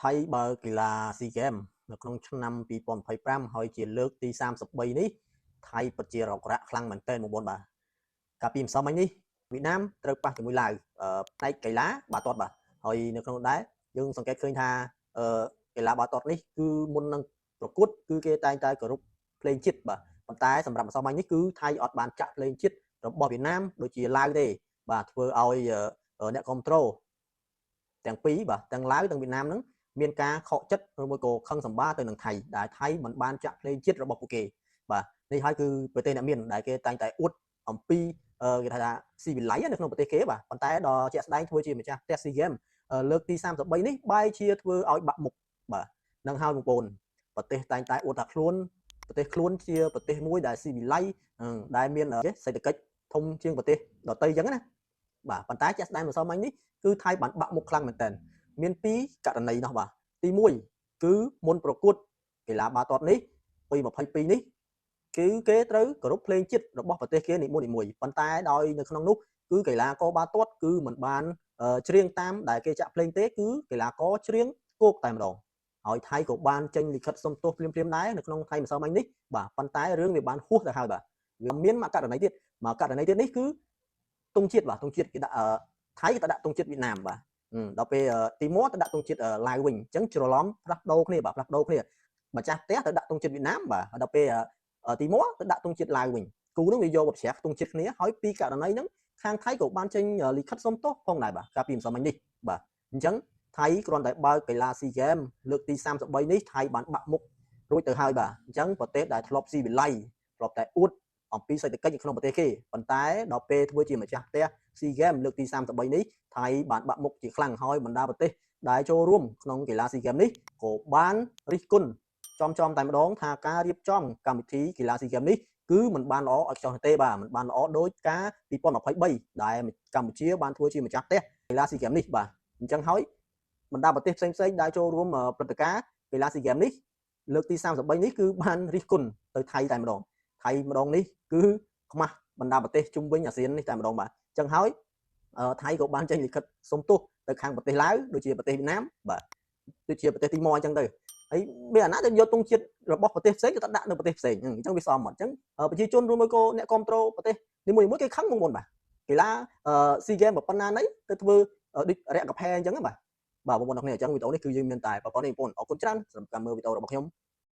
ថៃបើកីឡាស៊ីហ្គេមនៅក្នុងឆ្នាំ2025ហើយជាលើកទី33នេះថៃពិតជារករាក់ខ្លាំងមែនទែនបងប្អូនបាទកាលពីម្សិលមិញនេះវៀតណាមត្រូវប៉ះជាមួយឡាវផ្នែកកីឡាបាល់ទាត់បាទហើយនៅក្នុងនោះដែរយើងសង្កេតឃើញថាកីឡាបាល់ទាត់នេះគឺមុននឹងប្រកួតគឺគេតែងតែគោរពភ្លេងជាតិបាទប៉ុន្តែសម្រាប់ម្សិលមិញនេះគឺថៃអត់បានចាក់ភ្លេងជាតិរបស់វៀតណាមដូចជាឡាវទេបាទធ្វើឲ្យអ្នកគ្រប់គ្រងទាំងពីរបាទទាំងឡាវទាំងវៀតណាមហ្នឹងមានការខកចិត្តឬមួយក៏ខឹងសម្បាទៅនឹងថៃដែលថៃមិនបានចាក់ភ្លេងជាតិរបស់ពួកគេបាទនេះហើយគឺប្រទេសអ្នកមានដែលគេតែងតែអួតអំពីគេថាស៊ីវិល័យនៅក្នុងប្រទេសគេបាទប៉ុន្តែដល់ជាក់ស្ដែងធ្វើជាម្ចាស់ផ្ទះស៊ីហ្គេមលើកទី33នេះបែរជាធ្វើឲ្យបាក់មុខបាទនឹងហើយបងប្អូនប្រទេសតែងតែអួតថាខ្លួនប្រទេសខ្លួនជាប្រទេសមួយដែលស៊ីវិល័យដែលមានសេដ្ឋកិច្ចធំជាងប្រទេសដទៃអញ្ចឹងណាបាទប៉ុន្តែជាក់ស្ដែងម្សិលមិញនេះគឺថៃបានបាក់មុខខ្លាំងមែនតើមានពីរករណីនោះបាទទី1គឺមុនប្រកួតកីឡាបាល់ទាត់នេះពី22នេះគឺគេត្រូវគោរពភ្លេងជាតិរបស់ប្រទេសគេនីមួយៗប៉ុន្តែដោយនៅក្នុងនោះគឺកីឡាករបាល់ទាត់គឺមិនបានច្រៀងតាមដែលគេចាក់ភ្លេងទេគឺកីឡាករច្រៀងគោកតែម្ដងហើយថៃក៏បានចេញលិខិតសុំទោសភ្លាមៗដែរនៅក្នុងថ្ងៃម្សិលមិញនេះបាទប៉ុន្តែរឿងវាបានហួសទៅហើយបាទវាមានមួយករណីទៀតនេះគឺទង់ជាតិបាទទង់ជាតិគេដាក់ថៃគេដាក់ទង់ជាតិវៀតណាមបាទដល់ពេលទីម៉ូទៅដាក់ទង់ជាតិឡាវវិញអញ្ចឹងច្រឡំផ្លាស់ប្ដូរគ្នាបាទផ្លាស់ប្ដូរគ្នាម្ចាស់ផ្ទះទៅដាក់ទង់ជាតិវៀតណាមបាទដល់ពេលទីម៉ូទៅដាក់ទង់ជាតិឡាវវិញគូនឹងវាយកមកជ្រះទង់ជាតិគ្នាហើយពីករណីហ្នឹងខាងថៃក៏បានចេញលិខិតសុំទោសផងដែរបាទកាលពីម្សិលមិញនេះបាទអញ្ចឹងថៃគ្រាន់តែបើកកីឡាស៊ីហ្គេមលើកទី33នេះថៃបានបាក់មុខរួចទៅហើយបាទអញ្ចឹងប្រទេសដែលធ្លាប់ស៊ីវិល័យធ្លាប់តែអួតអំពីសេដ្ឋកិច្ចនៅក្នុងប្រទេសគេប៉ុន្តែដល់ពេលធ្វើជាម្ចាស់ផ្ទះស៊ីហ្គេមលើកទី33នេះថៃបានបាក់មុខជាខ្លាំងហើយបណ្ដាប្រទេសដែលចូលរួមក្នុងកីឡាស៊ីហ្គេមនេះក៏បានរិះគន់ចំតែម្ដងថាការរៀបចំកម្មវិធីកីឡាស៊ីហ្គេមនេះគឺមិនបានល្អឲ្យចោះទេបាទមិនបានល្អដោយការ2023ដែលកម្ពុជាបានធ្វើជាម្ចាស់ផ្ទះកីឡាស៊ីហ្គេមនេះបាទអញ្ចឹងហើយបណ្ដាប្រទេសផ្សេងៗដែលចូលរួមព្រឹត្តិការណ៍កីឡាស៊ីហ្គេមនេះលើកទី33នេះគឺបានរិះគន់ទៅថៃតែម្ដងថៃម្ដងនេះគឺខ្មាស់បណ្ដាប្រទេសជុំវិញអាស៊ាននេះតែម្ដងបាទអញ្ចឹងហើយថៃក៏បានចេញលិខិតសុំទោសទៅខាងប្រទេសឡាវដូចជាប្រទេសវៀតណាមបាទដូចជាប្រទេសទីម៉ូអញ្ចឹងទៅហើយមានអាណាទៅយកទង់ជាតិរបស់ប្រទេសផ្សេងទៅដាក់នៅប្រទេសផ្សេងអញ្ចឹងវាសមអត់អញ្ចឹងប្រជាជនរួមមួយក៏អ្នកគ្រប់គ្រងប្រទេសនីមួយៗគេខឹងបងប្អូនបាទកីឡាស៊ីហ្គេមប៉ុណ្ណាណីទៅធ្វើដូចរយៈកផែអញ្ចឹងបាទបងប្អូនទាំងគ្នាអញ្ចឹងវីដេអូនេះគឺយើងមានតែប៉ុណ្្នេះបងប្អូនអរគុណច្រើនសម្រាប់ការមើលវីដេអូរបស់ខ្ញុំ